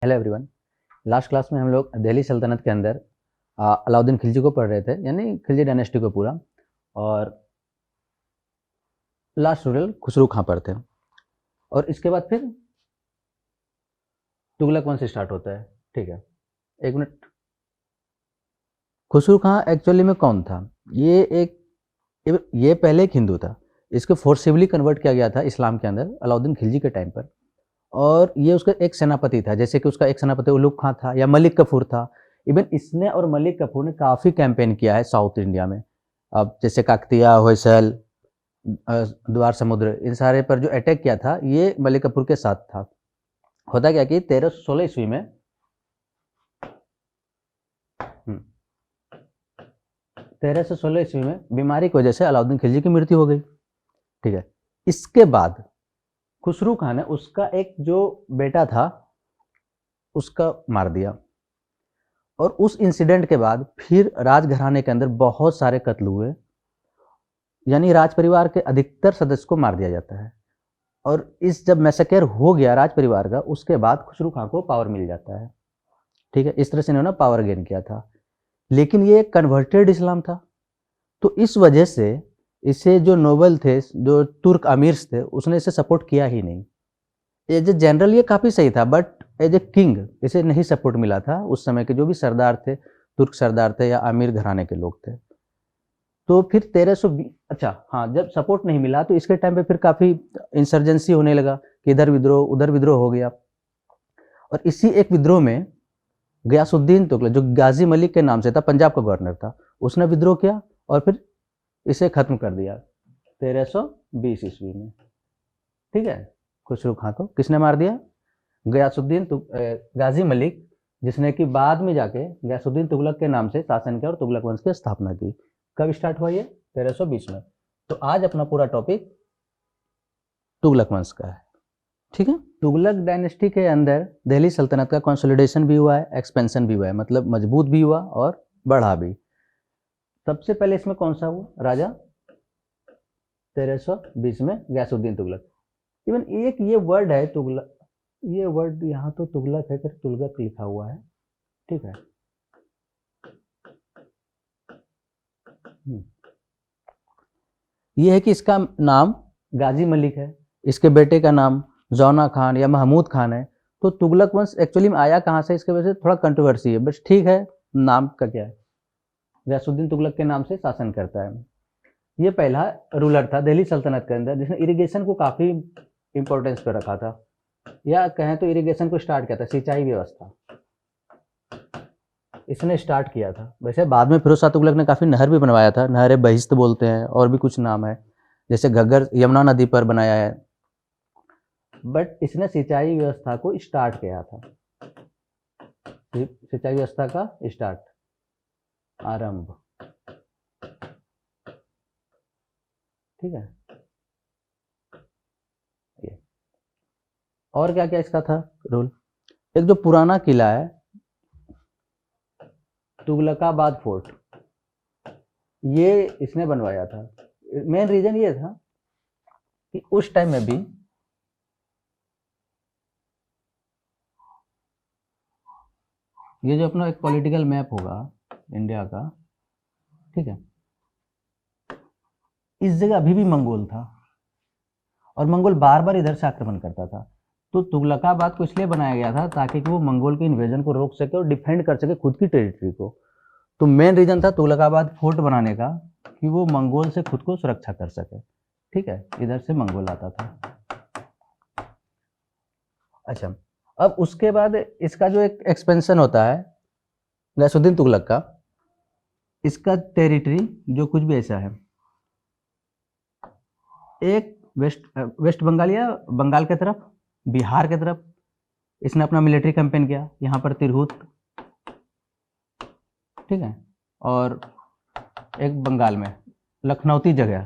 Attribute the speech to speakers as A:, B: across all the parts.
A: Hello everyone. Last class में हम लोग दिल्ली सल्तनत के अंदर अलाउद्दीन खिलजी को पढ़ रहे थे, यानी खिलजी डायनेस्टी को पूरा। और लास्ट रूरल खुसरू खां पर थे और इसके बाद फिर तुगलक वंश स्टार्ट होता है। ठीक है, एक मिनट। खुसरू खां एक्चुअली में कौन था? ये पहले एक हिंदू था। इसको फोर्सिबली कन्वर्ट किया गया था इस्लाम के अंदर अलाउद्दीन खिलजी के टाइम पर। और ये उसका एक सेनापति था, जैसे कि उसका एक सेनापति उलुग खां था या मलिक कफूर था। इवन इसने और मलिक कफूर ने काफ़ी कैंपेन किया है साउथ इंडिया में। अब जैसे काकतिया, होयसल, द्वार समुद्र, इन सारे पर जो अटैक किया था ये मलिक कफूर के साथ था। होता क्या कि 1316 ईस्वी में 1316 ईस्वी में बीमारी की वजह से अलाउद्दीन खिलजी की मृत्यु हो गई। ठीक है, इसके बाद खुसरू खान ने उसका एक जो बेटा था उसका मार दिया। और उस इंसिडेंट के बाद फिर राजघराने के अंदर बहुत सारे कत्ल हुए, यानी राज परिवार के अधिकतर सदस्य को मार दिया जाता है। और इस जब मैसेकर हो गया राज परिवार का, उसके बाद खुसरू खान को पावर मिल जाता है। ठीक है, इस तरह से इन्होंने पावर गेन किया था। लेकिन ये कन्वर्टेड इस्लाम था, तो इस वजह से इसे जो नोबल थे, जो तुर्क अमीर्स थे, उसने इसे सपोर्ट किया ही नहीं। एज ए जनरल ये काफ़ी सही था, बट एज ए किंग इसे नहीं सपोर्ट मिला था। उस समय के जो भी सरदार थे, तुर्क सरदार थे या अमीर घराने के लोग थे। तो फिर 1320, अच्छा हाँ, जब सपोर्ट नहीं मिला तो इसके टाइम पे फिर काफ़ी इंसर्जेंसी होने लगा कि इधर विद्रोह उधर विद्रोह हो गया। और इसी एक विद्रोह में गयासुद्दीन तुगलक, जो गाजी मलिक के नाम से था, पंजाब का गवर्नर था, उसने विद्रोह किया और फिर इसे खत्म कर दिया 1320 ईस्वी में। ठीक है, खुसरू खां को किसने मार दिया? गयासुद्दीन गाजी मलिक, जिसने कि बाद में जाके गयासुद्दीन तुगलक के नाम से शासन किया और तुगलक वंश की स्थापना की। कब स्टार्ट हुआ ये? 1320 में। तो आज अपना पूरा टॉपिक तुगलक वंश का है। ठीक है, तुगलक डायनेस्टी के अंदर दिल्ली सल्तनत का कंसोलिडेशन भी हुआ है, एक्सपेंशन भी हुआ है, मतलब मजबूत भी हुआ और बढ़ा भी। सबसे पहले इसमें कौन सा हुआ राजा? 1320 में गयासुद्दीन तुगलक। इवन एक ये वर्ड है तुगलक, ये वर्ड यहाँ तो तुगलक है, फिर तुगलक लिखा हुआ है। ठीक है, ये है कि इसका नाम गाजी मलिक है, इसके बेटे का नाम जौना खान या महमूद खान है। तो तुगलक वंश एक्चुअली में आया कहाँ से, इसके वजह से थोड़ा कंट्रोवर्सी है, बस ठीक है, नाम का क्या है, गयासुद्दीन तुगलक के नाम से शासन करता है। ये पहला रूलर था दिल्ली सल्तनत के अंदर जिसने इरिगेशन को काफ़ी इंपॉर्टेंस पे रखा था, या कहें तो इरिगेशन को स्टार्ट किया था, सिंचाई व्यवस्था इसने स्टार्ट किया था। वैसे बाद में फिरोज शाह तुगलक ने काफ़ी नहर भी बनवाया था, नहर बहिश्त बोलते हैं, और भी कुछ नाम है, जैसे घग्गर यमुना नदी पर बनाया है। बट इसने सिंचाई व्यवस्था को स्टार्ट किया था, सिंचाई व्यवस्था का स्टार्ट, आरंभ। ठीक है, ये और क्या क्या इसका था रूल? एक जो पुराना किला है तुगलकाबाद फोर्ट, ये इसने बनवाया था। मेन रीजन ये था कि उस टाइम में भी ये जो अपना एक पॉलिटिकल मैप होगा इंडिया का, ठीक है, इस जगह अभी भी मंगोल था और मंगोल बार बार इधर से आक्रमण करता था। तो तुगलकाबाद को इसलिए बनाया गया था ताकि वो मंगोल के इन्वेजन को रोक सके और डिफेंड कर सके खुद की टेरिटरी को। तो मेन रीजन था तुगलकाबाद फोर्ट बनाने का कि वो मंगोल से खुद को सुरक्षा कर सके। ठीक है, इधर से मंगोल आता था। अच्छा, अब उसके बाद इसका जो एक एक्सपेंशन होता है गयासुद्दीन तुगलक का, इसका टेरिटरी जो कुछ भी ऐसा है, एक वेस्ट बंगाल या बंगाल के तरफ, बिहार के तरफ इसने अपना मिलिट्री कैंपेन किया, यहाँ पर तिरहुत, ठीक है, और एक बंगाल में लखनौती जगह,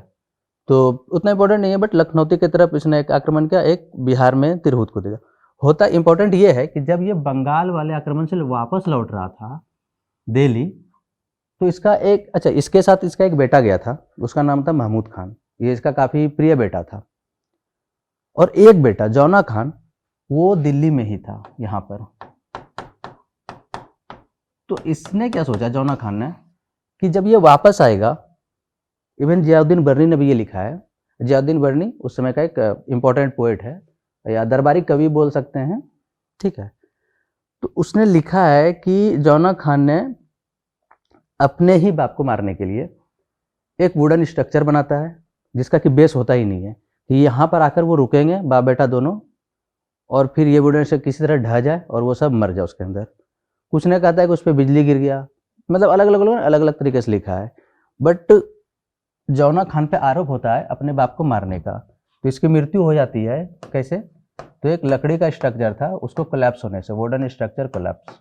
A: तो उतना इंपॉर्टेंट नहीं है, बट लखनौती की तरफ इसने एक आक्रमण किया, एक बिहार में तिरहुत को दिया। होता इंपॉर्टेंट ये है कि जब ये बंगाल वाले आक्रमण से वापस लौट रहा था दिल्ली, तो इसका एक, अच्छा, इसके साथ इसका एक बेटा गया था, उसका नाम था महमूद खान, ये इसका काफ़ी प्रिय बेटा था। और एक बेटा जौना खान, वो दिल्ली में ही था यहाँ पर, तो इसने क्या सोचा जौना खान ने कि जब ये वापस आएगा, इवन जियाउद्दीन बर्नी ने भी ये लिखा है। जियाउद्दीन बर्नी उस समय का एक इम्पोर्टेंट पोएट है या दरबारी कवि बोल सकते हैं, ठीक है। तो उसने लिखा है कि जौना खान ने अपने ही बाप को मारने के लिए एक वुडन स्ट्रक्चर बनाता है जिसका कि बेस होता ही नहीं है, कि यहाँ पर आकर वो रुकेंगे बाप बेटा दोनों, और फिर ये वुडन स्ट्रक्चर किसी तरह ढह जाए और वो सब मर जाए उसके अंदर। कुछ ने कहता है कि उस पर बिजली गिर गया, मतलब अलग अलग लोगों ने अलग अलग तरीके से लिखा है। बट जौना खान पे आरोप होता है अपने बाप को मारने का, तो इसकी मृत्यु हो जाती है कैसे? तो एक लकड़ी का स्ट्रक्चर था, उसको कोलैप्स होने से, वुडन स्ट्रक्चर कोलैप्स,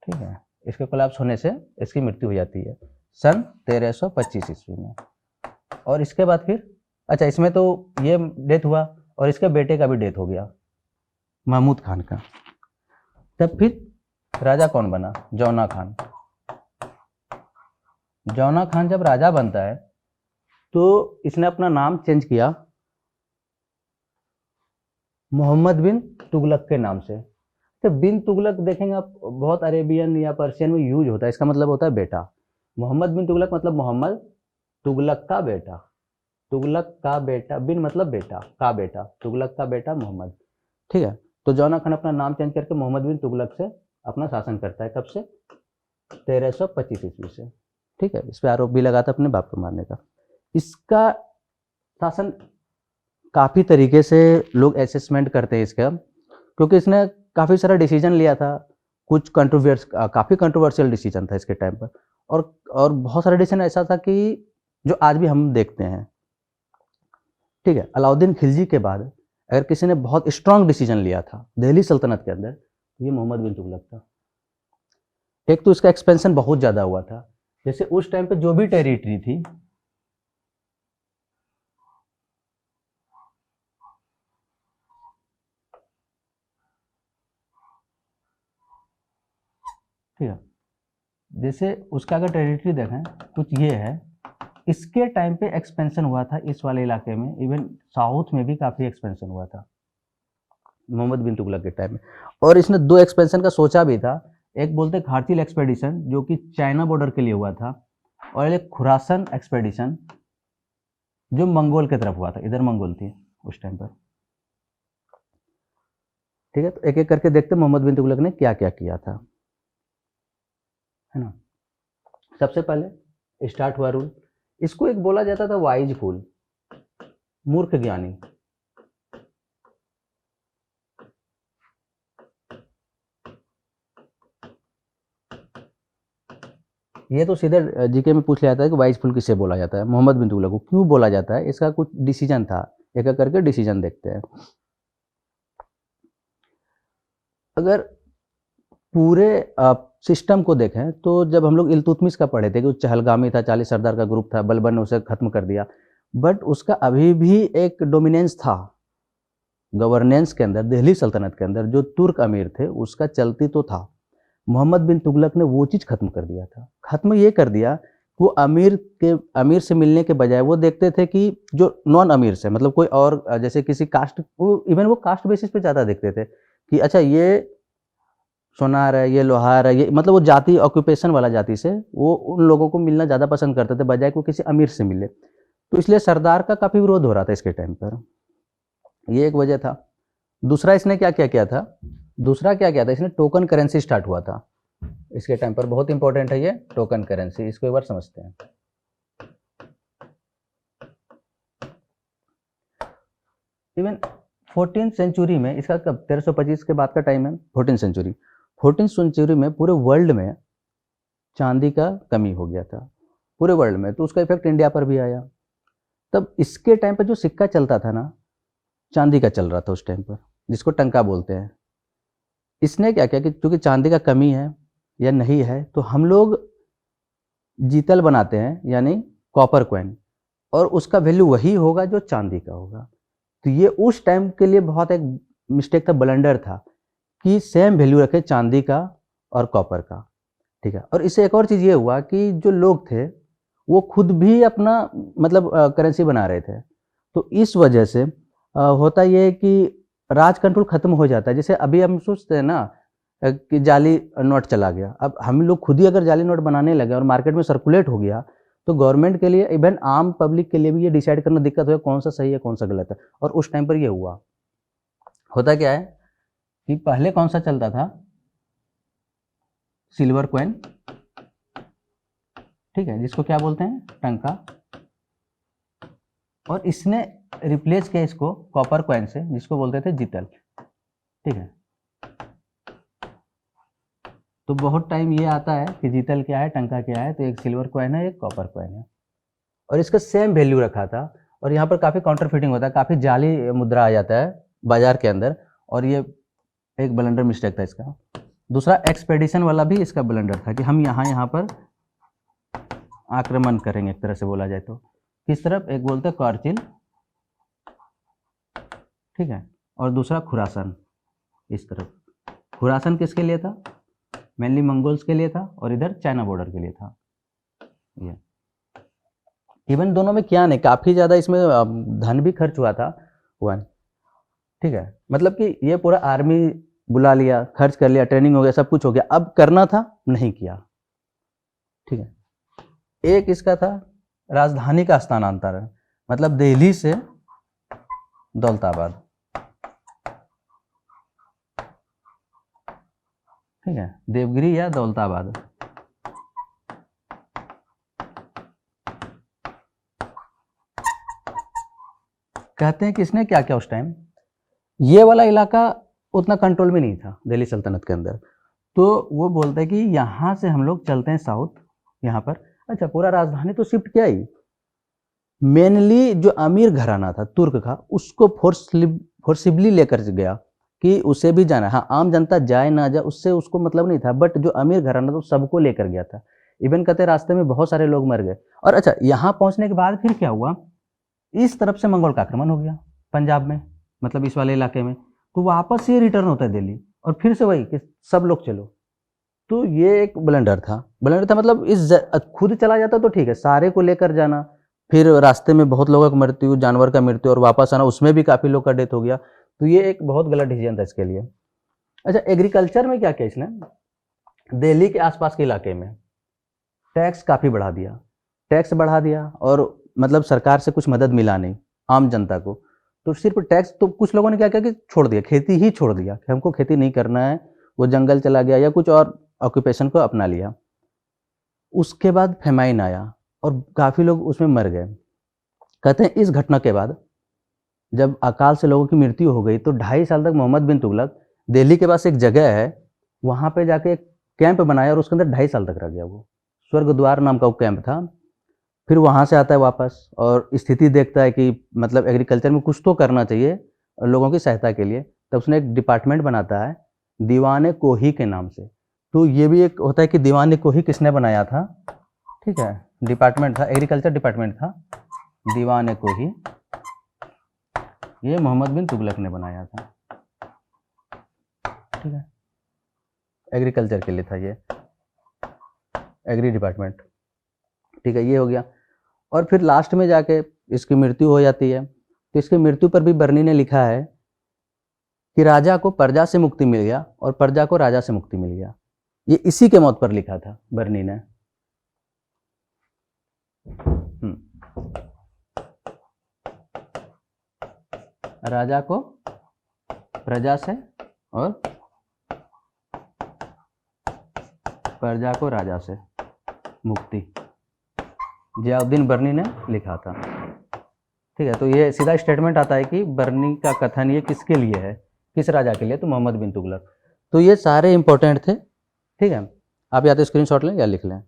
A: ठीक है, इसके कोलैप्स होने से इसकी मृत्यु हो जाती है सन 1325 ईस्वी में। और इसके बाद फिर अच्छा, इसमें तो ये डेथ हुआ और इसके बेटे का भी डेथ हो गया, महमूद खान का। तब फिर राजा कौन बना? जौना खान। जौना खान जब राजा बनता है तो इसने अपना नाम चेंज किया मोहम्मद बिन तुगलक के नाम से। तो बिन तुगलक देखेंगे आप, बहुत अरेबियन या पर्शियन में यूज होता है, इसका मतलब होता है बेटा। मोहम्मद बिन तुगलक मतलब मोहम्मद, तुगलक का बेटा, तुगलक का बेटा, बिन मतलब बेटा, का बेटा, तुगलक का बेटा मोहम्मद, ठीक है। तो जौना खान अपना नाम चेंज करके मोहम्मद बिन तुगलक से अपना शासन करता है। कब से? 1325 ईस्वी से, ठीक है। इस पर आरोप भी लगा था अपने बाप को मारने का। इसका शासन काफ़ी तरीके से लोग असेसमेंट करते हैं इसका, क्योंकि इसने काफ़ी सारा डिसीजन लिया था, कुछ काफ़ी कंट्रोवर्शियल डिसीजन था इसके टाइम पर, और बहुत सारा डिसीजन ऐसा था कि जो आज भी हम देखते हैं, ठीक है। अलाउद्दीन खिलजी के बाद अगर किसी ने बहुत स्ट्रांग डिसीजन लिया था दिल्ली सल्तनत के अंदर, ये मोहम्मद बिन तुगलक था। एक तो इसका एक्सपेंशन बहुत ज़्यादा हुआ था, जैसे उस टाइम पे जो भी टेरिटरी थी, ठीक है, जैसे उसका अगर टेरिटरी देखें कुछ ये है, इसके टाइम पे एक्सपेंशन हुआ था इस वाले इलाके में, इवन साउथ में भी काफ़ी एक्सपेंशन हुआ था मोहम्मद बिन तुगलक के टाइम में। और इसने दो एक्सपेंशन का सोचा भी था, एक बोलते खारतिल एक्सपेडिशन जो कि चाइना बॉर्डर के लिए हुआ था, और एक खुरासन एक्सपेडिशन जो मंगोल की तरफ हुआ था, इधर मंगोल थी उस टाइम पर, ठीक है। तो एक एक करके देखते मोहम्मद बिन तुगलक ने क्या क्या किया था, है ना। सबसे पहले स्टार्ट हुआ रूल, इसको एक बोला जाता था वाइज फूल, मूर्ख ज्ञानी। ये तो सीधे जीके में पूछ लिया जाता है कि वाइज फूल किसे बोला जाता है, मोहम्मद बिन तुगलक को क्यों बोला जाता है, इसका कुछ डिसीजन था, एक एक करके डिसीजन देखते हैं। अगर पूरे सिस्टम को देखें तो जब हम लोग इल्तुतमिश का पढ़े थे कि चहलगामी था, 40 सरदार का ग्रुप था, बलबन ने उसे खत्म कर दिया, बट उसका अभी भी एक डोमिनेंस था गवर्नेंस के अंदर, दिल्ली सल्तनत के अंदर जो तुर्क अमीर थे उसका चलती तो था। मोहम्मद बिन तुगलक ने वो चीज़ खत्म कर दिया था। खत्म ये कर दिया, वो अमीर से मिलने के बजाय वो देखते थे कि जो नॉन अमीर से, मतलब कोई और जैसे किसी कास्ट, वो इवन वो कास्ट बेसिस पे ज़्यादा देखते थे कि अच्छा ये सोनार है, ये लोहार है, ये मतलब वो जाति ऑक्यूपेशन वाला जाति से वो उन लोगों को मिलना ज़्यादा पसंद करते थे बजाय को किसी अमीर से मिले। तो इसलिए सरदार का काफ़ी विरोध हो रहा था इसके टाइम पर, ये एक वजह था। दूसरा इसने क्या क्या किया था, इसने टोकन करेंसी स्टार्ट हुआ था इसके टाइम पर, बहुत इंपॉर्टेंट है ये टोकन करेंसी, इसको एक बार समझते हैं। इवन 14th सेंचुरी में, इसका कब 1325 के बाद का टाइम है, 14th सेंचुरी में पूरे वर्ल्ड में चांदी का कमी हो गया था पूरे वर्ल्ड में, तो उसका इफेक्ट इंडिया पर भी आया। तब इसके टाइम पर जो सिक्का चलता था ना, चांदी का चल रहा था उस टाइम पर, जिसको टंका बोलते हैं। इसने क्या किया कि क्योंकि चांदी का कमी है या नहीं है, तो हम लोग जीतल बनाते हैं यानी कॉपर कॉइन, और उसका वैल्यू वही होगा जो चांदी का होगा। तो ये उस टाइम के लिए बहुत एक मिस्टेक था, ब्लंडर था कि सेम वैल्यू रखे चांदी का और कॉपर का, ठीक है। और इससे एक और चीज़ ये हुआ कि जो लोग थे वो खुद भी अपना मतलब करेंसी बना रहे थे, तो इस वजह से होता ये कि राज कंट्रोल खत्म हो जाता है। जैसे अभी हम सोचते हैं ना कि जाली नोट चला गया, अब हम लोग खुद ही अगर जाली नोट बनाने लगे और मार्केट में सर्कुलेट हो गया, तो गवर्नमेंट के लिए, इवन आम पब्लिक के लिए भी ये डिसाइड करना दिक्कत हो, कौन सा सही है कौन सा गलत है। और उस टाइम पर ये हुआ। होता क्या है कि पहले कौन सा चलता था, सिल्वर कॉइन, ठीक है, जिसको क्या बोलते हैं, टंका, और इसने रिप्लेस किया इसको कॉपर कॉइन से, जिसको बोलते थे जितल, ठीक है। तो बहुत टाइम ये आता है कि जीतल क्या है, टंका क्या है, तो एक सिल्वर कॉइन है, एक कॉपर कॉइन है, और इसका सेम वैल्यू रखा था। और यहाँ पर काफ़ी काउंटरफिटिंग होता है, काफ़ी जाली मुद्रा आ जाता है बाजार के अंदर, और ये एक ब्लंडर मिस्टेक था इसका। दूसरा एक्सपेडिशन वाला भी इसका ब्लंडर था कि हम यहाँ पर आक्रमण करेंगे, एक तरह से बोला जाए तो। किस तरफ, एक बोलते हैं कारचिल, ठीक है, और दूसरा खुरासन, इस तरफ। खुरासन किसके लिए था, मेनली मंगोल्स के लिए था, और इधर चाइना बॉर्डर के लिए था। ये इवन दोनों में क्या नहीं, काफ़ी ज़्यादा इसमें धन भी खर्च हुआ था, वन, ठीक है। मतलब कि ये पूरा आर्मी बुला लिया, खर्च कर लिया, ट्रेनिंग हो गया, सब कुछ हो गया, अब करना था नहीं किया, ठीक है। एक इसका था राजधानी का स्थानांतरण, मतलब दिल्ली से दौलताबाद, ठीक है, देवगिरी या दौलताबाद। कहते हैं कि इसने क्या किया उस टाइम, ये वाला इलाका उतना कंट्रोल में नहीं था दिल्ली सल्तनत के अंदर, तो वो बोलते हैं कि यहाँ से हम लोग चलते हैं साउथ, यहाँ पर, अच्छा पूरा राजधानी तो शिफ्ट किया ही, मेनली जो अमीर घराना था तुर्क का, उसको फोर्सिबली लेकर गया कि उसे भी जाना। हाँ, आम जनता जाए ना जाए उससे उसको मतलब नहीं था, बट जो अमीर घराना था सबको लेकर गया था। इवन कहते रास्ते में बहुत सारे लोग मर गए। और अच्छा, यहाँ पहुंचने के बाद फिर क्या हुआ, इस तरफ से मंगोल का आक्रमण हो गया पंजाब में, मतलब इस वाले इलाके में, तो वापस ये रिटर्न होता है दिल्ली, और फिर से वही कि सब लोग चलो। तो ये एक ब्लंडर था, मतलब खुद चला जाता तो ठीक है, सारे को लेकर जाना, फिर रास्ते में बहुत लोगों की मृत्यु, जानवर का मृत्यु, और वापस आना, उसमें भी काफ़ी लोग का डेथ हो गया। तो ये एक बहुत गलत डिसीजन था इसके लिए। अच्छा, एग्रीकल्चर में क्या किया इसने, दिल्ली के आसपास के इलाके में टैक्स काफ़ी बढ़ा दिया, टैक्स बढ़ा दिया, और मतलब सरकार से कुछ मदद मिला नहीं आम जनता को, तो सिर्फ टैक्स। तो कुछ लोगों ने क्या किया कि छोड़ दिया, खेती ही छोड़ दिया कि हमको खेती नहीं करना है, वो जंगल चला गया या कुछ और ऑक्यूपेशन को अपना लिया। उसके बाद फेमाइन आया और काफ़ी लोग उसमें मर गए। कहते हैं इस घटना के बाद जब अकाल से लोगों की मृत्यु हो गई, तो 2.5 साल तक मोहम्मद बिन तुगलक दिल्ली के पास एक जगह है, वहाँ पे जाके एक कैंप बनाया, और उसके अंदर 2.5 साल तक रह गया। वो स्वर्ग द्वार नाम का वो कैंप था। फिर वहाँ से आता है वापस, और स्थिति देखता है कि मतलब एग्रीकल्चर में कुछ तो करना चाहिए लोगों की सहायता के लिए, तब उसने एक डिपार्टमेंट बनाता है दीवाने कोही के नाम से। तो ये भी एक होता है कि दीवाने कोही किसने बनाया था, ठीक है, डिपार्टमेंट था, एग्रीकल्चर डिपार्टमेंट था, दीवाने कोही, ये मोहम्मद बिन तुगलक ने बनाया था, ठीक है, एग्रीकल्चर के लिए था ये एग्री डिपार्टमेंट, ठीक है, ये हो गया। और फिर लास्ट में जाके इसकी मृत्यु हो जाती है। तो इसकी मृत्यु पर भी बर्नी ने लिखा है कि राजा को प्रजा से मुक्ति मिल गया और प्रजा को राजा से मुक्ति मिल गया। ये इसी के मौत पर लिखा था बर्नी ने। राजा को प्रजा से और प्रजा को राजा से मुक्ति, जियाउद्दीन बर्नी ने लिखा था, ठीक है। तो ये सीधा स्टेटमेंट आता है कि बर्नी का कथन ये किसके लिए है, किस राजा के लिए, तो मोहम्मद बिन तुगलक। तो ये सारे इंपॉर्टेंट थे, ठीक है। आप या तो स्क्रीनशॉट लें या लिख लें।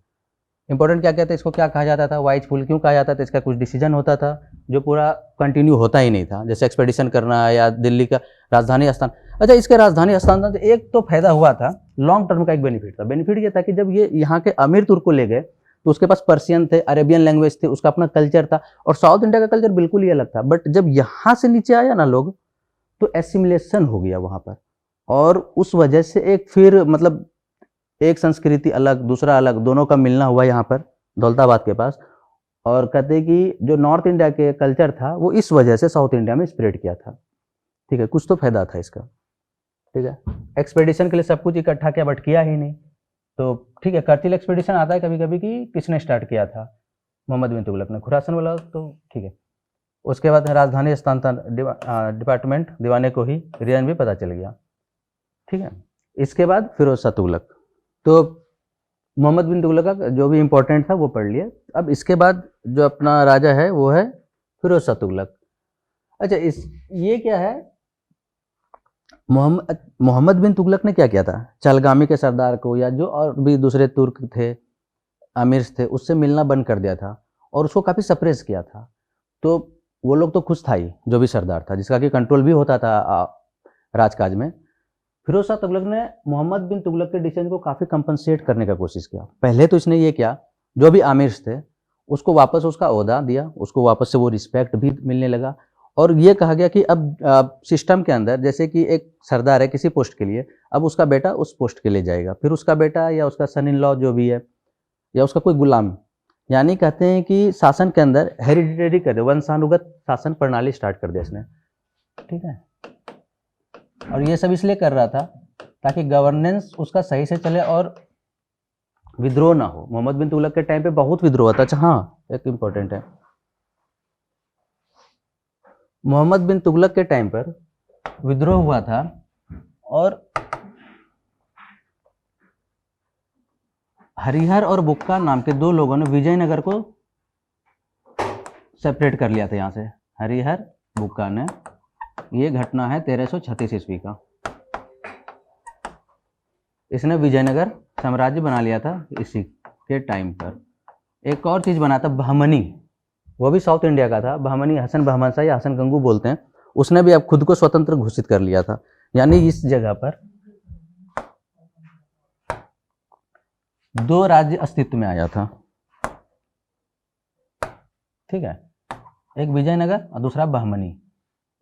A: इंपॉर्टेंट क्या कहते हैं, इसको क्या कहा जाता था, वाइज फुल क्यों कहा जाता था, इसका कुछ डिसीजन होता था जो पूरा कंटिन्यू होता ही नहीं था, जैसे एक्सपेडिशन करना या दिल्ली का राजधानी स्थान। अच्छा, इसके राजधानी स्थान से एक तो फायदा हुआ था, लॉन्ग टर्म का एक बेनिफिट था। बेनिफिट ये था कि जब ये यहाँ के अमीर तुर्क को ले गए तो उसके पास पर्शियन थे, अरेबियन लैंग्वेज थे, उसका अपना कल्चर था, और साउथ इंडिया का कल्चर बिल्कुल ही अलग था। बट जब यहाँ से नीचे आया ना लोग, तो एसिमिलेशन हो गया वहाँ पर, और उस वजह से एक फिर मतलब एक संस्कृति अलग, दूसरा अलग, दोनों का मिलना हुआ यहाँ पर दौलताबाद के पास। और कहते हैं कि जो नॉर्थ इंडिया के कल्चर था वो इस वजह से साउथ इंडिया में स्प्रेड किया था, ठीक है, कुछ तो फायदा था इसका। ठीक है, एक्सपेडिशन के लिए सब कुछ इकट्ठा किया बट किया ही नहीं। तो ठीक है, करतिल एक्सपेडिशन आता है कभी कभी कि किसने स्टार्ट किया था, मोहम्मद बिन तुगलक ने, खुरासन वाला तो ठीक है। उसके बाद राजधानी हस्तांतरण डिपार्टमेंट दीवाने को ही रीजन भी पता चल गया। ठीक है, इसके बाद फिरोज शाह तुगलक। तो मोहम्मद बिन तुगलक का जो भी इंपॉर्टेंट था वो पढ़ लिया। अब इसके बाद जो अपना राजा है वो है फिरोज शाह तुगलक। अच्छा, ये क्या है, मोहम्मद बिन तुगलक ने क्या किया था, चलगामी के सरदार को या जो और भी दूसरे तुर्क थे, आमिर थे, उससे मिलना बंद कर दिया था और उसको काफ़ी सप्रेस किया था। तो वो लोग तो खुश था ही, जो भी सरदार था जिसका कि कंट्रोल भी होता था राजकाज में। फिरोज शाह तुगलक ने मोहम्मद बिन तुगलक के डिसीजन को काफ़ी कंपनसेट करने का कोशिश किया। पहले तो इसने ये किया, जो भी आमिर थे उसको वापस उसका ओहदा दिया, उसको वापस से वो रिस्पेक्ट भी मिलने लगा। और ये कहा गया कि अब सिस्टम के अंदर जैसे कि एक सरदार है किसी पोस्ट के लिए, अब उसका बेटा उस पोस्ट के लिए जाएगा, फिर उसका बेटा या उसका सन इन लॉ जो भी है या उसका कोई गुलाम, यानी कहते हैं कि शासन के अंदर हेरिडिटरी कर दिया, वंशानुगत शासन प्रणाली स्टार्ट कर दिया इसने। ठीक है, और ये सब इसलिए कर रहा था ताकि गवर्नेंस उसका सही से चले और विद्रोह ना हो। मोहम्मद बिन तुगलक के टाइम पे बहुत विद्रोह हुआ था। अच्छा हाँ, एक इंपॉर्टेंट है, मोहम्मद बिन तुगलक के टाइम पर विद्रोह हुआ था और हरिहर और बुक्का नाम के दो लोगों ने विजयनगर को सेपरेट कर लिया था यहाँ से। हरिहर बुक्का ने, ये घटना है 1336 ईस्वी का। इसने विजयनगर साम्राज्य बना लिया था इसी के टाइम पर। एक और चीज़ बना था बहमनी, वो भी साउथ इंडिया का था। बहमनी हसन बहमन शाह या हसन गंगू बोलते हैं, उसने भी अब खुद को स्वतंत्र घोषित कर लिया था। यानी इस जगह पर दो राज्य अस्तित्व में आया था। ठीक है, एक विजयनगर और दूसरा बहमनी।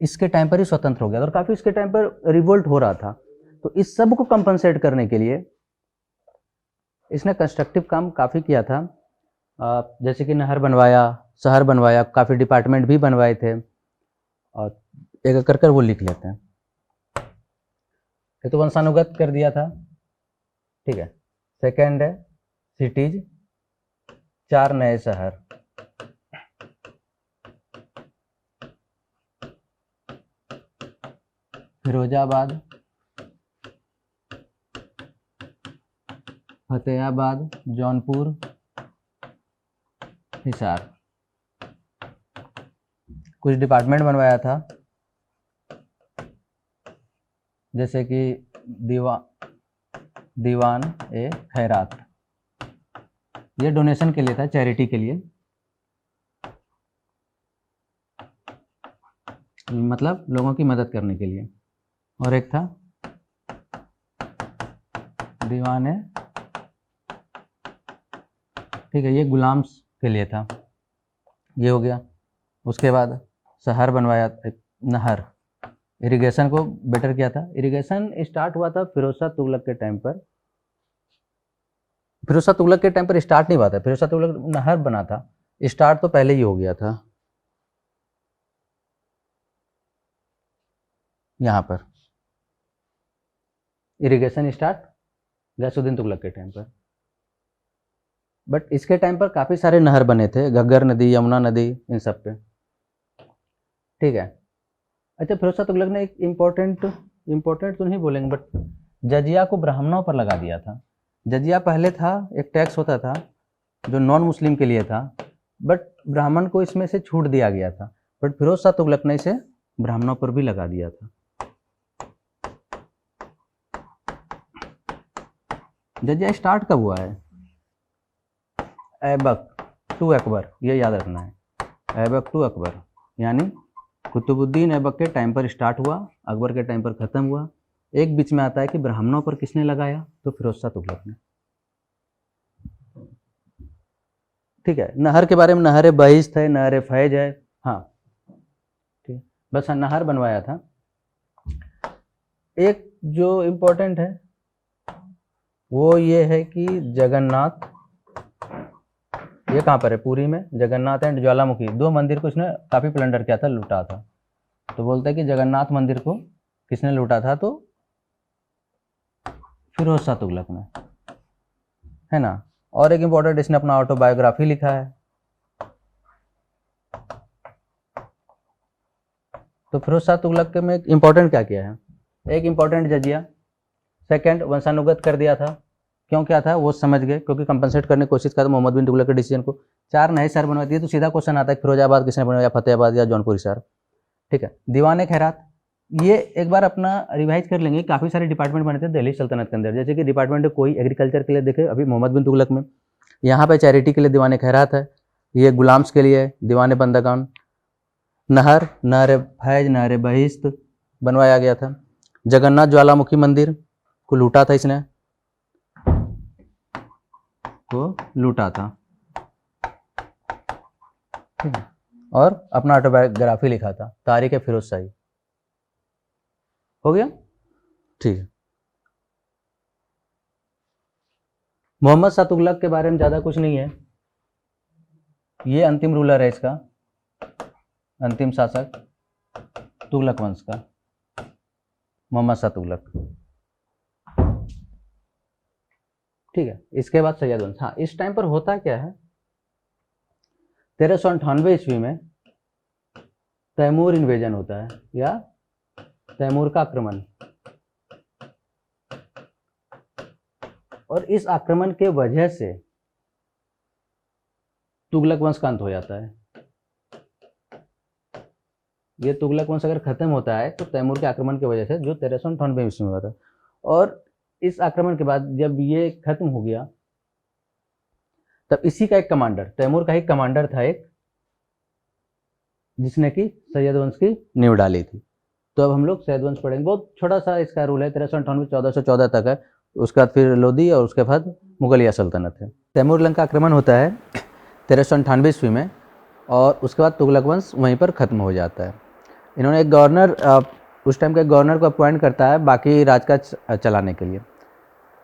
A: इसके टाइम पर ही स्वतंत्र हो गया और काफी इसके टाइम पर रिवोल्ट हो रहा था। तो इस सब को कंपनसेट करने के लिए इसने कंस्ट्रक्टिव काम काफी किया था, जैसे कि नहर बनवाया, शहर बनवाया, काफी डिपार्टमेंट भी बनवाए थे। और एक कर कर वो लिख लेते हैं। ये तो वंशानुगत कर दिया था। ठीक है, सेकेंड है सिटीज, 4 नए शहर। फिरोजाबाद, फतेहाबाद, जौनपुर, हिसार। कुछ डिपार्टमेंट बनवाया था, जैसे कि दीवान ए खैरात, ये डोनेशन के लिए था, चैरिटी के लिए, मतलब लोगों की मदद करने के लिए। और एक था दीवान ए, ठीक है, ये गुलाम्स के लिए था, ये हो गया। उसके बाद शहर बनवाया, नहर, इरिगेशन को बेटर किया था। इरिगेशन स्टार्ट हुआ था फिरोज शाह तुगलक के टाइम पर। फिरोज शाह तुगलक के टाइम पर स्टार्ट नहीं हुआ था, फिरोज शाह तुगलक नहर बना था, स्टार्ट तो पहले ही हो गया था। यहाँ पर इरिगेशन स्टार्ट गैसुद्दीन तुगलक के टाइम पर, बट इसके टाइम पर काफ़ी सारे नहर बने थे, घग्गर नदी, यमुना नदी, इन सब पे। ठीक है, अच्छा, फिरोज शाह तुगलक ने एक इम्पोर्टेंट तो नहीं बोलेंगे, बट जजिया को ब्राह्मणों पर लगा दिया था। जजिया पहले था, एक टैक्स होता था जो नॉन मुस्लिम के लिए था, बट ब्राह्मण को इसमें से छूट दिया गया था। बट फिरोज शाह तुगलक ने इसे ब्राह्मणों पर भी लगा दिया था। जजिया स्टार्ट कब हुआ है? ऐबक टू अकबर, ये याद रखना है। ऐबक टू अकबर, यानी कुतुबुद्दीन ऐबक के टाइम पर स्टार्ट हुआ, अकबर के टाइम पर खत्म हुआ। एक बीच में आता है कि ब्राह्मणों पर किसने लगाया, तो फिरोज शाह तुगलक ने। ठीक है, नहर के बारे में, नहर बहिश्त है, नहर फैज है, हाँ ठीक, बस नहर बनवाया था। एक जो इम्पोर्टेंट है वो ये है कि जगन्नाथ, ये कहाँ पर है, पुरी में, जगन्नाथ एंड ज्वालामुखी, 2 मंदिर को इसने काफ़ी प्लंडर किया था, लूटा था। तो बोलता है कि जगन्नाथ मंदिर को किसने लूटा था, तो फिरोज शाह तुगलक ने, है ना। और एक इंपॉर्टेंट, इसने अपना ऑटोबायोग्राफी लिखा है। तो फिरोज शाह तुगलक के में इंपॉर्टेंट क्या किया है, एक इंपॉर्टेंट जजिया, सेकंड वंशानुगत कर दिया था, क्यों क्या था वो समझ गए, क्योंकि कंपनसेट करने की कोशिश करता मोहम्मद बिन तुगलक के डिसीजन को। 4 नए शहर बनवा दिए, तो सीधा क्वेश्चन आता है फिरोजाबाद किसने बनवाया, फतेहाबाद या जौनपुर शहर, ठीक है। दीवान खैरात, ये एक बार अपना रिवाइज कर लेंगे। काफ़ी सारे डिपार्टमेंट बने थे दिल्ली सल्तनत के अंदर, जैसे कि डिपार्टमेंट कोई एग्रीकल्चर के लिए देखे अभी मोहम्मद बिन तुगलक में, यहाँ पे चैरिटी के लिए दीवान खैरात है, ये गुलाम्स के लिए दीवान बंदगान, नहर फैज नहर बहिश्त बनवाया गया था। जगन्नाथ ज्वालामुखी मंदिर को लूटा था, इसने को लूटा था, ठीक है। और अपना ऑटोबायोग्राफी लिखा था, तारीख फिरोज शाही, हो गया, ठीक है। मोहम्मद शाह तुगलक के बारे में ज़्यादा कुछ नहीं है, ये अंतिम रूलर है इसका, अंतिम शासक तुगलक वंश का, मोहम्मद शाह तुगलक, ठीक है। इसके बाद सैयद वंश। हाँ, इस टाइम पर होता क्या है, 1398 ईस्वी में तैमूर इन्वेजन होता है, या तैमूर का आक्रमण, और इस आक्रमण के वजह से तुगलक वंश का अंत हो जाता है। ये तुगलक वंश अगर खत्म होता है तो तैमूर के आक्रमण की वजह से, जो 1398 ईस्वी में हुआ था। और इस आक्रमण के बाद जब ये खत्म हो गया, तब इसी का एक कमांडर, तैमूर का ही कमांडर था एक, जिसने कि सैयद वंश की नींव डाली थी। तो अब हम लोग सैयद वंश पढ़ेंगे। बहुत छोटा सा इसका रूल है, 1398 1414 तक है, उसके बाद फिर लोधी और उसके बाद मुगलिया सल्तनत है। तैमूर लंका आक्रमण होता है 1398 ईस्वी में, और उसके बाद तुगलक वंश वहीं पर ख़त्म हो जाता है। इन्होंने एक गवर्नर, उस टाइम के गवर्नर को अपॉइंट करता है बाकी राजकाज चलाने के लिए।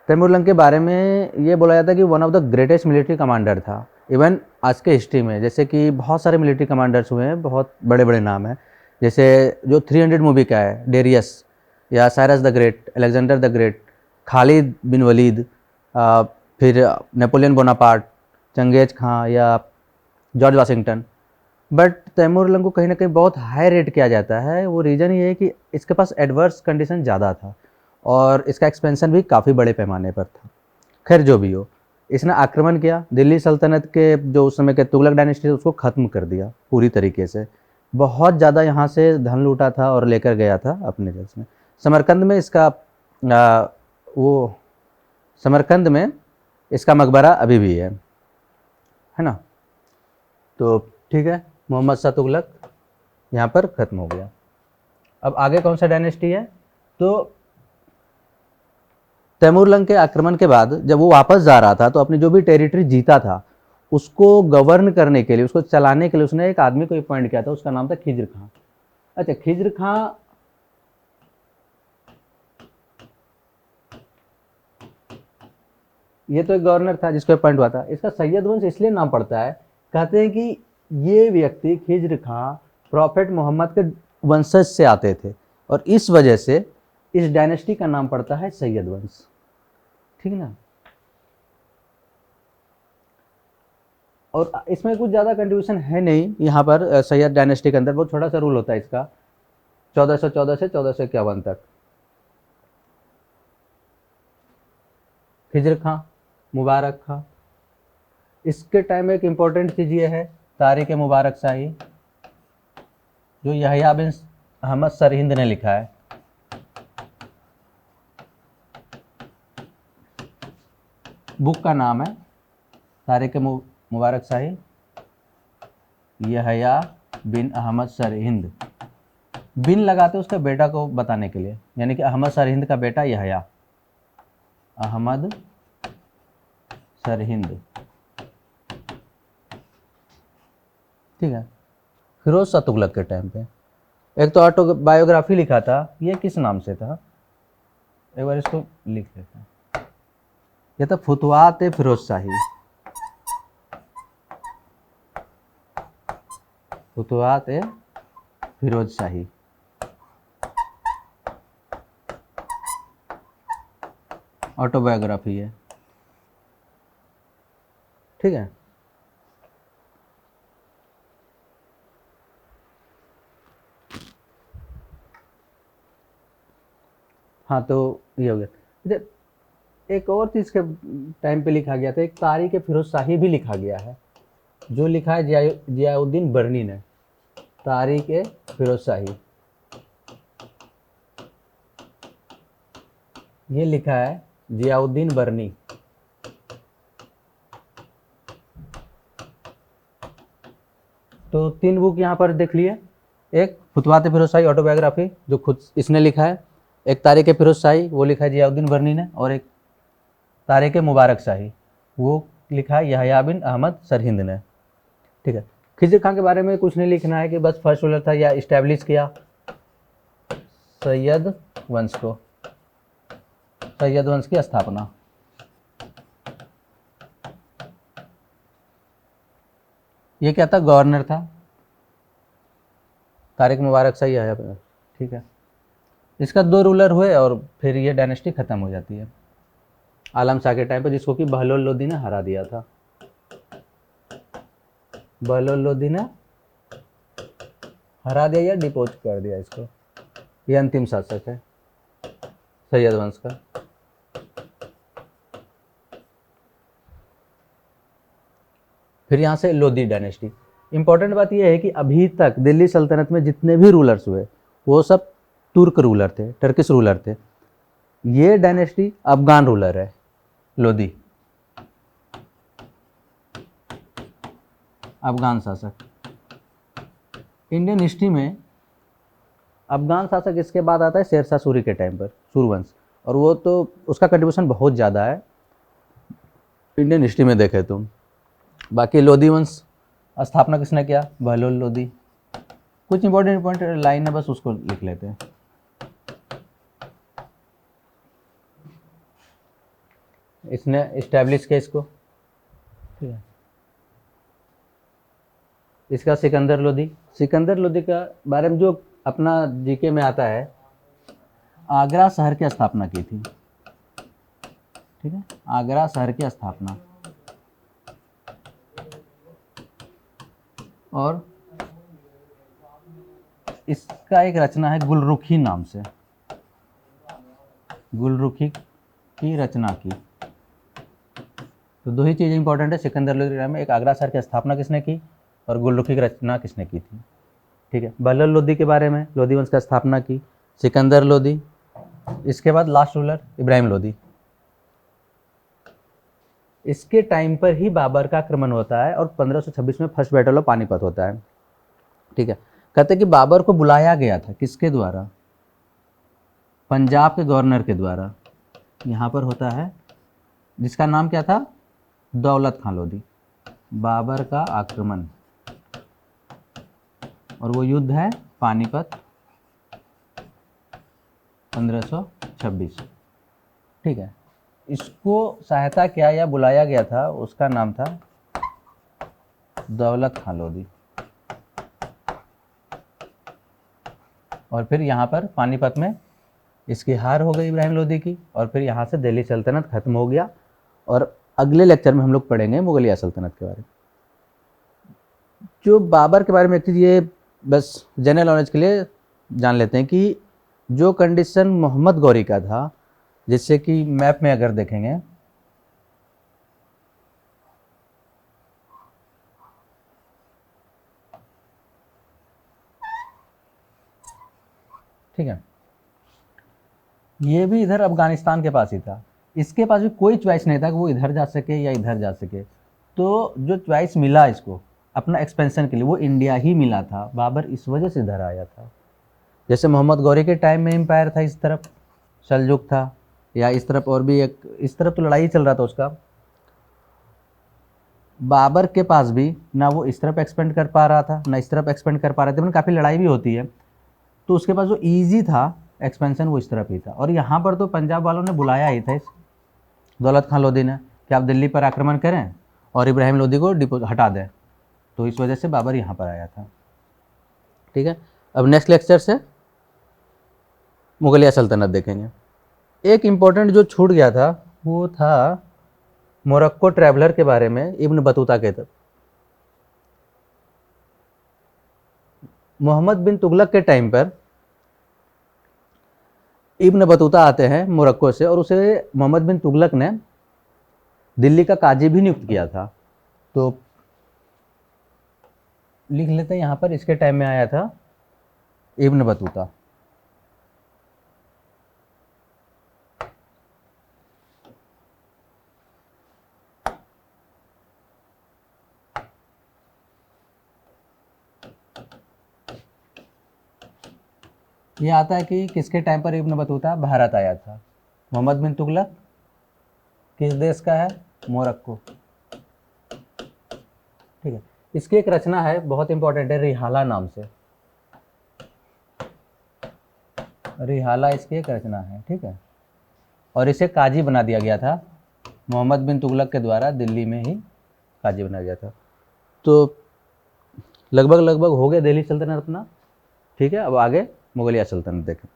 A: तैमूर लंक के बारे में ये बोला जाता है कि one of the greatest military commander था इवन आज के हिस्ट्री में। जैसे कि बहुत सारे मिलिट्री कमांडर्स हुए हैं, बहुत बड़े बड़े नाम हैं, जैसे जो 300 मूवी का है, डेरियस या Cyrus the great, Alexander the great, Khalid bin Walid, फिर नेपोलियन बोनापार्ट, चंगेज खां या George Washington. But Timur Lang को कहीं ना कहीं बहुत हाई रेट किया जाता है। वो रीज़न ये है कि इसके पास एडवर्स कंडीशन ज़्यादा था और इसका एक्सपेंशन भी काफ़ी बड़े पैमाने पर था। खैर जो भी हो, इसने आक्रमण किया, दिल्ली सल्तनत के जो उस समय के तुगलक डायनेस्टी उसको ख़त्म कर दिया पूरी तरीके से। बहुत ज़्यादा यहाँ से धन लूटा था और लेकर गया था अपने देश में। समरकंद में इसका समरकंद में इसका मकबरा अभी भी है ना। तो ठीक है, मोहम्मद शाह तुगलक यहाँ पर ख़त्म हो गया। अब आगे कौन सा डायनेस्टी है, तो तैमूर लंक के आक्रमण के बाद जब वो वापस जा रहा था तो अपनी जो भी टेरिटरी जीता था उसको गवर्न करने के लिए, उसको चलाने के लिए उसने एक आदमी को अपॉइंट किया था, उसका नाम था खिज्र खां। अच्छा, खिज्र खां ये तो एक गवर्नर था जिसको अपॉइंट हुआ था। इसका सैयद वंश इसलिए नाम पड़ता है, कहते हैं कि ये व्यक्ति खिज्र खां प्रॉफेट मोहम्मद के वंशज से आते थे और इस वजह से इस डायनेस्टी का नाम पड़ता है सैयद वंश, ठीक ना। और इसमें कुछ ज़्यादा कंट्रीब्यूशन है नहीं यहाँ पर सैयद डायनेस्टी के अंदर, बहुत छोटा सा रूल होता है इसका, 1414 से 1451 तक। खिज्र खां, मुबारक खां, इसके टाइम एक इम्पोर्टेंट चीज़ ये है तारीख मुबारक शाही, जो यहया बिन अहमद सरहिंद ने लिखा है। बुक का नाम है तारीख मुबारक शाही, यहया बिन अहमद सरहिंद। बिन लगाते उसके बेटा को बताने के लिए, यानी कि अहमद सरहिंद का बेटा यहया, अहमद सरहिंद, ठीक है। फिरोज शाह तुगलक के टाइम पे एक तो ऑटोबायोग्राफी लिखा था, ये किस नाम से था, एक बार इसको लिख लेते हैं। ये था फुतवात फिरोज शाही, फुतवात फिरोज शाही, ऑटोबायोग्राफी है, ठीक है। हाँ तो ये हो गया। इधर एक और चीज़ के टाइम पे लिखा गया था, एक तारीख फिरोज शाही भी लिखा गया है, जो लिखा है जियाउद्दीन बर्नी ने, तारीख फिरोज शाही, ये लिखा है जियाउद्दीन बर्नी। तो 3 बुक यहाँ पर देख लिए, एक फुतवात फिरोज शाही ऑटोबायोग्राफी जो खुद इसने लिखा है, एक तारीख फिरोज शाही वो लिखा है जियाउद्दीन बर्नी ने, और एक तारीख मुबारक शाही वो लिखा है यहया बिन अहमद सरहिंद ने, ठीक है। खिज़र खान के बारे में कुछ नहीं लिखना है कि बस फर्स्ट रूलर था या इस्टेब्लिश किया सैयद वंश को, सैयद वंश की स्थापना। ये क्या था, गवर्नर था, तारिक मुबारक शाही है, ठीक है। इसका 2 रूलर हुए और फिर ये डायनेस्टी खत्म हो जाती है आलम शाह के टाइम पे, जिसको कि बहलोल लोदी ने हरा दिया था। बहलोल लोदी ने हरा दिया या डिपोज कर दिया इसको। ये अंतिम शासक है सैयद वंश का। फिर यहाँ से लोदी डायनेस्टी। इंपॉर्टेंट बात यह है कि अभी तक दिल्ली सल्तनत में जितने भी रूलर्स हुए वो सब तुर्क रूलर थे, टर्किश रूलर थे। ये डायनेस्टी अफगान रूलर है, लोदी अफगान शासक। इंडियन हिस्ट्री में अफगान शासक इसके बाद आता है शेरशाह सूरी के टाइम पर, सूरवंश, और वो तो उसका कंट्रीब्यूशन बहुत ज़्यादा है इंडियन हिस्ट्री में देखें तुम। बाकी लोदी वंश स्थापना किसने किया, बहलोल लोदी। कुछ इंपॉर्टेंट लाइन है बस उसको लिख लेते हैं। इसने इस्टेब्लिश किया इसको, ठीक है। इसका सिकंदर लोदी। सिकंदर लोदी का बारे में जो अपना जीके में आता है, आगरा शहर की स्थापना की थी, ठीक है, आगरा शहर की स्थापना। और इसका एक रचना है गुलरुखी नाम से, गुलरुखी की रचना की। तो 2 ही चीज़ इंपॉर्टेंट है सिकंदर लोदी में, एक आगरा शहर की स्थापना किसने की और गुलरुखी की रचना किसने की थी, ठीक है। बहलोल लोदी के बारे में, लोदी वंश की स्थापना की सिकंदर लोदी। इसके बाद लास्ट रूलर इब्राहिम लोदी। इसके टाइम पर ही बाबर का आक्रमण होता है और 1526 में फर्स्ट बैटल ऑफ पानीपत होता है, ठीक है। कहते हैं कि बाबर को बुलाया गया था किसके द्वारा, पंजाब के गवर्नर के द्वारा। यहाँ पर होता है जिसका नाम क्या था, दौलत खान लोदी। बाबर का आक्रमण और वो युद्ध है पानीपत 1526, ठीक है। इसको सहायता किया या बुलाया गया था, उसका नाम था दौलत खान लोदी। और फिर यहाँ पर पानीपत में इसकी हार हो गई इब्राहिम लोदी की, और फिर यहाँ से दिल्ली सल्तनत खत्म हो गया। और अगले लेक्चर में हम लोग पढ़ेंगे मुगलिया सल्तनत के बारे में। जो बाबर के बारे में एक चीज़ ये बस जनरल नॉलेज के लिए जान लेते हैं कि जो कंडीशन मोहम्मद गौरी का था, जिससे कि मैप में अगर देखेंगे ठीक है, ये भी इधर अफगानिस्तान के पास ही था। इसके पास भी कोई चॉइस नहीं था कि वो इधर जा सके या इधर जा सके। तो जो चॉइस मिला इसको अपना एक्सपेंशन के लिए, वो इंडिया ही मिला था। बाबर इस वजह से इधर आया था। जैसे मोहम्मद गौरी के टाइम में एम्पायर था, इस तरफ सल्जुक था, या इस तरफ और भी एक, इस तरफ तो लड़ाई चल रहा था उसका। बाबर के पास भी ना वो इस तरफ एक्सपेंड कर पा रहा था, ना इस तरफ एक्सपेंड कर पा रहे थे, मतलब काफ़ी लड़ाई भी होती है। तो उसके पास जो ईजी था एक्सपेंशन वो इस तरफ ही था। और यहाँ पर तो पंजाब वालों ने बुलाया ही था इस दौलत खान लोदी ने कि आप दिल्ली पर आक्रमण करें और इब्राहिम लोदी को हटा दें। तो इस वजह से बाबर यहाँ पर आया था, ठीक है। अब नेक्स्ट लेक्चर से मुगलिया सल्तनत देखेंगे। एक इम्पॉर्टेंट जो छूट गया था वो था मोरक्को ट्रैवलर के बारे में, इब्न बतूता के तरफ। मोहम्मद बिन तुगलक के टाइम पर इब्न बतूता आते हैं मोरक्को से, और उसे मोहम्मद बिन तुगलक ने दिल्ली का काजी भी नियुक्त किया था। तो लिख लेते हैं यहाँ पर, इसके टाइम में आया था इब्न बतूता। ये आता है कि किसके टाइम पर इब्न बतूता भारत आया था। मोहम्मद बिन तुगलक किस देश का है? मोरक्को। ठीक है, इसकी एक रचना है बहुत इंपॉर्टेंट है, रिहाला नाम से। रिहाला इसकी एक रचना है, ठीक है। और इसे काजी बना दिया गया था मोहम्मद बिन तुगलक के द्वारा, दिल्ली में ही काजी बनाया गया था। तो लगभग लगभग हो गया दिल्ली सल्तनत अपना। ठीक है, अब आगे मुगलिया सल्तनत देखें।